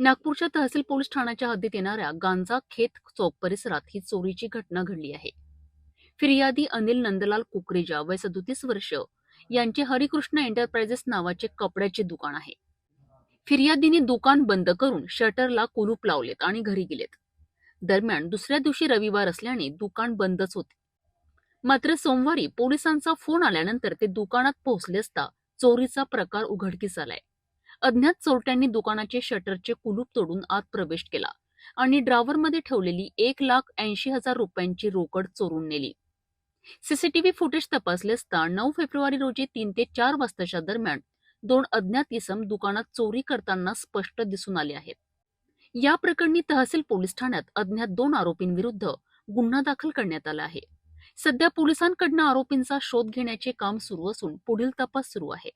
नागपूरच्या तहसील पोलीस ठाण्याच्या हद्दीत येणाऱ्या गांजा खेत चौक परिसरात ही चोरीची घटना घडली आहे. फिर्यादी अनिल नंदलाल कुकरेजा वय 37 वर्ष यांचे हरिकृष्ण एंटरप्राइजेस नावाचे कपड्याचे दुकान आहे. फिर्यादीने दुकान बंद करून शटरला कुलूप लावलेत आणि घरी गेलेत. दरम्यान दुसऱ्या दिवशी रविवार असल्याने दुकान बंदच होते. मात्र सोमवारी पोलिसांचा फोन आल्यानंतर ते दुकानात पोहोचले असता चोरीचा प्रकार उघडकीस आलाय. अज्ञात चोरट्यांनी दुकानाचे शटरचे कुलूप तोडून आत प्रवेश केला आणि ड्रावरमध्ये ठेवलेली 1,80,000 रुपयांची रोकड चोरून नेली. सीसीटीव्ही फुटेज तपासले असता 9 फेब्रुवारी रोजी 3 ते 4 वाजताच्या दरम्यान 2 अज्ञात इसम दुकानात चोरी करताना स्पष्ट दिसून आले आहेत. या प्रकरणी तहसील पोलीस ठाण्यात अज्ञात 2 आरोपींविरुद्ध गुन्हा दाखल करण्यात आला आहे. सध्या पोलिसांकडून आरोपींचा शोध घेण्याचे काम सुरू असून पुढील तपास सुरू आहे.